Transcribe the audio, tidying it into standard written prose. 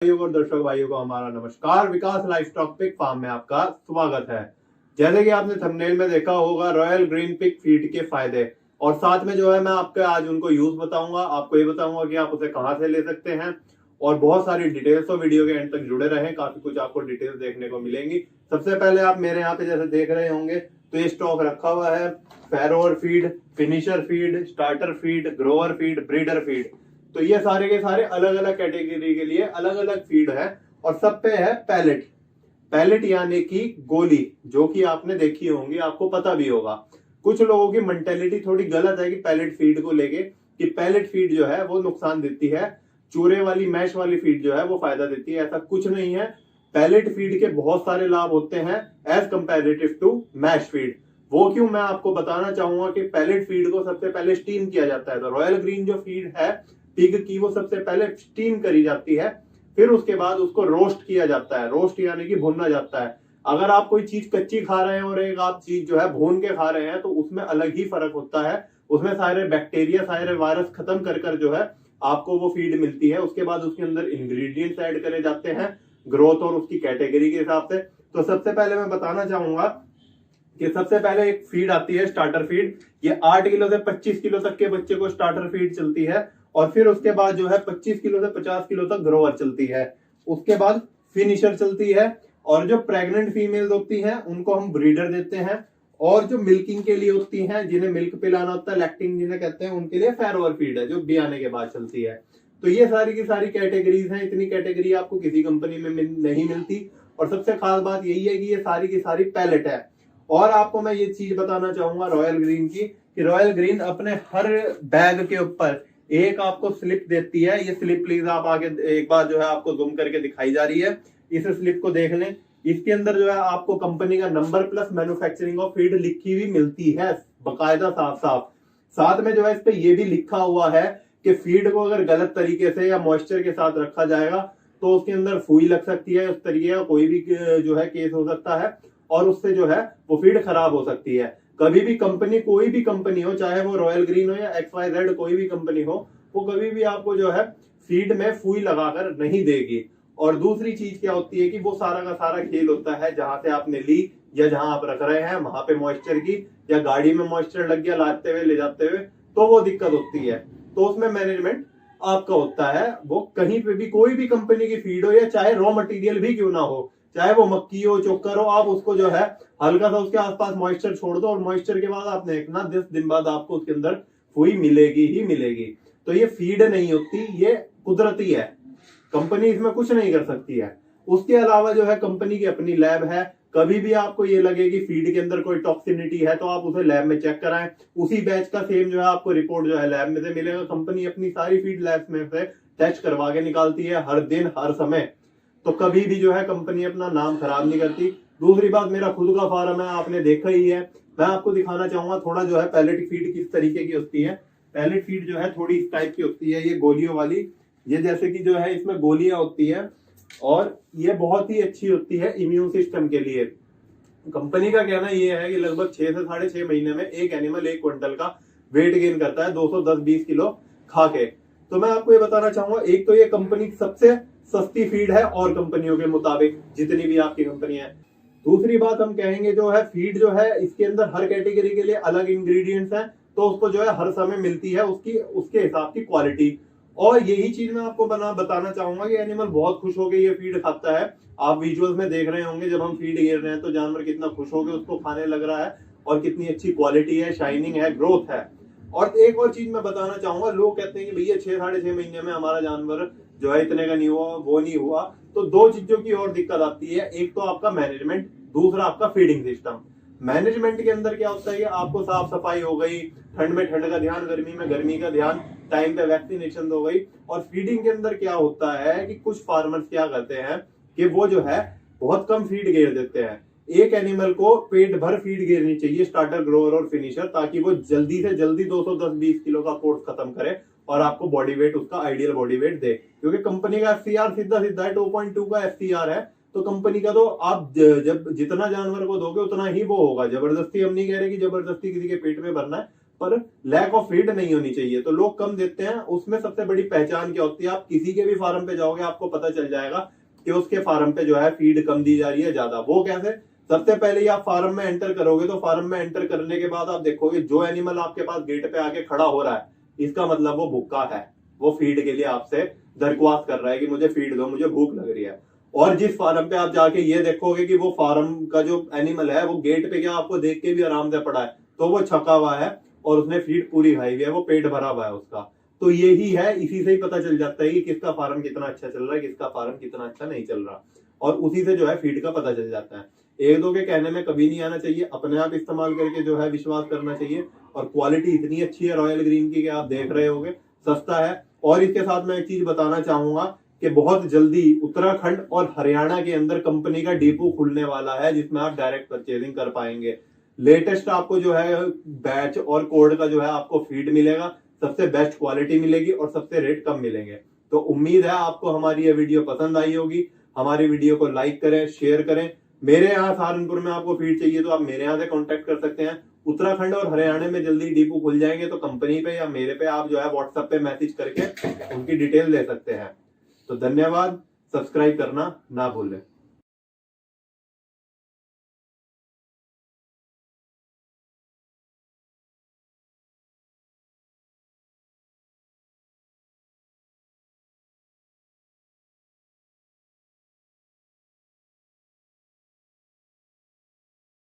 भाइयों और दर्शक भाइयों को हमारा नमस्कार। विकास लाइवस्टॉक पिग फार्म में आपका स्वागत है। जैसे कि आपने थंबनेल में देखा होगा, रॉयल ग्रीन पिग फीड के फायदे और साथ में जो है मैं आपको आज उनको यूज बताऊंगा। आपको ये बताऊंगा कि आप उसे कहां से ले सकते हैं और बहुत सारी डिटेल्स तो वीडियो के एंड तक जुड़े रहें, काफी कुछ आपको डिटेल्स देखने को मिलेंगी। सबसे पहले आप मेरे यहाँ पे जैसे देख रहे होंगे तो ये स्टॉक रखा हुआ है farrower feed, finisher feed, starter feed, grower feed, breeder feed. तो ये सारे के सारे अलग अलग कैटेगरी के लिए अलग अलग फीड है और सब पे है पैलेट। पैलेट यानी कि गोली, जो कि आपने देखी होंगी, आपको पता भी होगा। कुछ लोगों की मेंटेलिटी थोड़ी गलत है कि पैलेट फीड को लेके कि पैलेट फीड जो है वो नुकसान देती है, चूरे वाली मैश वाली फीड जो है वो फायदा देती है। ऐसा कुछ नहीं है। पैलेट फीड के बहुत सारे लाभ होते हैं as comparative to mash feed. वो क्यों, मैं आपको बताना चाहूंगा कि पैलेट फीड को सबसे पहले स्टीम किया जाता है। तो रॉयल ग्रीन जो फीड है पिग की, वो सबसे पहले स्टीम करी जाती है, फिर उसके बाद उसको रोस्ट किया जाता है। रोस्ट यानी कि भुनना जाता है। अगर आप कोई चीज कच्ची खा रहे हैं और एक आप चीज जो है भून के खा रहे हैं तो उसमें अलग ही फर्क होता है। उसमें सारे बैक्टीरिया, सारे वायरस खत्म कर कर जो है आपको वो फीड मिलती है। उसके बाद उसके अंदर इंग्रेडिएंट्स ऐड करे जाते हैं ग्रोथ और उसकी कैटेगरी के हिसाब से। तो सबसे पहले मैं बताना चाहूंगा कि सबसे पहले एक फीड आती है स्टार्टर फीड। ये 8 किलो से 25 किलो तक के बच्चे को स्टार्टर फीड चलती है और फिर उसके बाद जो है 25 किलो से 50 किलो तक ग्रोअर चलती है। उसके बाद फिनिशर चलती है और जो प्रेग्नेंट फीमेल्स होती हैं उनको हम ब्रीडर देते हैं और जो मिल्किंग के लिए होती हैं, जिन्हें मिल्क पिलाना होता है, लैक्टिंग जिन्हें कहते हैं, उनके लिए फैरोवर फीड है जो बियाने के बाद चलती है। तो ये सारी की सारी कैटेगरीज हैं। इतनी कैटेगरी आपको किसी कंपनी में नहीं मिलती और सबसे खास बात यही है कि ये सारी की सारी पैलेट है। और आपको मैं ये चीज बताना चाहूंगा रॉयल ग्रीन की कि रॉयल ग्रीन अपने हर बैग के ऊपर एक आपको स्लिप देती है। ये स्लिप प्लीज आप आगे एक बार जो है आपको जूम करके दिखाई जा रही है, इस स्लिप को देख लें। इसके अंदर जो है आपको कंपनी का number plus manufacturing of feed लिखी हुई मिलती है बकायदा साफ साफ। साथ में जो है इस पे ये भी लिखा हुआ है कि फीड को अगर गलत तरीके से या मॉइस्चर के साथ रखा जाएगा तो उसके अंदर फुई लग सकती है। उस तरीके का कोई भी जो है केस हो सकता है और उससे जो है वो फीड खराब हो सकती है। कभी भी कंपनी, कोई भी कंपनी हो, चाहे वो रॉयल ग्रीन हो या XYZ कोई भी कंपनी हो, वो कभी भी आपको जो है फीड में फुई लगाकर नहीं देगी। और दूसरी चीज क्या होती है कि वो सारा का सारा खेल होता है जहां से आपने ली या जहां आप रख रहे हैं वहां पे मॉइस्चर की, या गाड़ी में मॉइस्चर लग गया लाते हुए ले जाते हुए, तो वो दिक्कत होती है। तो उसमें मैनेजमेंट आपका होता है। वो कहीं पे भी कोई भी कंपनी की फीड हो या चाहे रॉ मटेरियल भी क्यों ना हो, चाहे वो मक्की हो, चोकर हो, आप उसको जो है हल्का सा उसके आसपास मॉइस्चर छोड़ दो और मॉइस्चर के बाद आप देखना 10 दिन बाद आपको उसके अंदर फुई मिलेगी ही मिलेगी। तो ये फीड नहीं होती, ये कुदरती है, कंपनी इसमें कुछ नहीं कर सकती है। उसके अलावा जो है कंपनी की अपनी लैब है। कभी भी आपको ये लगे कि फीड के अंदर कोई टॉक्सिनिटी है तो आप उसे लैब में चेक कराएं। उसी बैच का सेम जो है आपको रिपोर्ट जो है लैब में से मिलेगा। कंपनी अपनी सारी फीड लैब में से टेस्ट करवा के निकालती है हर दिन हर समय। तो कभी भी जो है कंपनी अपना नाम खराब नहीं करती। दूसरी बात, मेरा खुद का फार्म है, आपने देखा ही है। मैं आपको दिखाना चाहूंगा थोड़ा जो है पैलेट फीड किस तरीके की होती है। पैलेट फीड जो है थोड़ी इस टाइप की होती है, ये गोलियों वाली। ये जैसे कि जो है इसमें गोलियां होती है और ये बहुत ही अच्छी होती है इम्यून सिस्टम के लिए। कंपनी का कहना ये है कि लगभग 6 से 6.5 महीने में एक एनिमल 1 क्विंटल का वेट गेन करता है 210-20 किलो खा के। तो मैं आपको ये बताना चाहूंगा, एक तो ये कंपनी सबसे सस्ती फीड है और कंपनियों के मुताबिक जितनी भी आपकी कंपनी है। दूसरी बात हम कहेंगे जो है फीड जो है इसके अंदर हर कैटेगरी के लिए अलग इंग्रेडिएंट्स हैं, तो उसको जो है हर समय मिलती है उसके हिसाब की क्वालिटी। और यही चीज मैं आपको बताना चाहूंगा कि एनिमल बहुत खुश होकर ये फीड खाता है। आप विजुअल्स में देख रहे होंगे जब हम फीड गिर रहे हैं तो जानवर कितना खुश होकर उसको खाने लग रहा है और कितनी अच्छी क्वालिटी है, शाइनिंग है, ग्रोथ है। और एक और चीज मैं बताना चाहूंगा, लोग कहते हैं कि भैया 6-6.5 महीने में हमारा जानवर जो है इतने का नहीं हुआ, वो नहीं हुआ। तो दो चीजों की और दिक्कत आती है, एक तो आपका मैनेजमेंट, दूसरा आपका फीडिंग सिस्टम। मैनेजमेंट के अंदर क्या होता है, आपको साफ सफाई हो गई, ठंड में ठंड का ध्यान, गर्मी में गर्मी का ध्यान, टाइम पे वैक्सीनेशन हो गई। और फीडिंग के अंदर क्या होता है कि कुछ फार्मर्स क्या करते हैं कि वो जो है बहुत कम फीड घेर देते हैं। एक एनिमल को पेट भर फीड घेरनी चाहिए, स्टार्टर, ग्रोअर और फिनिशर, ताकि वो जल्दी से जल्दी 210-20 किलो का कोर्स खत्म करे और आपको बॉडी वेट, उसका आइडियल बॉडी वेट दे। क्योंकि कंपनी का FCR सीधा सीधा है, 2.2 का FCR है। तो कंपनी का तो आप जब जितना जानवर को दोगे उतना ही वो होगा। जबरदस्ती हम नहीं कह रहे कि जबरदस्ती किसी के पेट में भरना है, पर लैक ऑफ फीड नहीं होनी चाहिए, तो लोग कम देते हैं। उसमें सबसे बड़ी पहचान क्या होती है, आप किसी के भी फार्म पे जाओगे आपको पता चल जाएगा कि उसके फार्म पे जो है फीड कम दी जा रही है ज्यादा। वो कैसे? सबसे पहले ही आप फार्म में एंटर करोगे तो फार्म में एंटर करने के बाद आप देखोगे जो एनिमल आपके पास गेट पे आके खड़ा हो रहा है, इसका मतलब वो भूखा है, वो फीड के लिए आपसे दरख्वास्त कर रहा है कि मुझे फीड दो, मुझे भूख लग रही है। और जिस फार्म पे आप जाके ये देखोगे कि वो फार्म का जो एनिमल है वो गेट पे क्या आपको देख के भी आराम से पड़ा है, तो वो छका हुआ है और उसने फीड पूरी खाई हुई है, वो पेट भरा हुआ है उसका। तो यही है, इसी से ही पता चल जाता है कि किसका फार्म कितना अच्छा चल रहा है, किसका फार्म कितना अच्छा नहीं चल रहा, और उसी से जो है फीड का पता चल जाता है। एक दो के कहने में कभी नहीं आना चाहिए, अपने आप इस्तेमाल करके जो है विश्वास करना चाहिए। और क्वालिटी इतनी अच्छी है रॉयल ग्रीन की कि आप देख रहे होगे, सस्ता है। और इसके साथ मैं एक चीज बताना चाहूंगा कि बहुत जल्दी उत्तराखंड और हरियाणा के अंदर कंपनी का डिपो खुलने वाला है जिसमें आप डायरेक्ट परचेजिंग कर पाएंगे। लेटेस्ट आपको जो है बैच और कोड का जो है आपको फीड मिलेगा, सबसे बेस्ट क्वालिटी मिलेगी और सबसे रेट कम मिलेंगे। तो उम्मीद है आपको हमारी ये वीडियो पसंद आई होगी। हमारी वीडियो को लाइक करें, शेयर करें। मेरे यहाँ सहारनपुर में आपको फीड चाहिए तो आप मेरे यहाँ से कांटेक्ट कर सकते हैं। उत्तराखंड और हरियाणा में जल्दी डिपो खुल जाएंगे तो कंपनी पे या मेरे पे आप जो है व्हाट्सएप पे मैसेज करके उनकी डिटेल ले सकते हैं। तो धन्यवाद, सब्सक्राइब करना ना भूलें।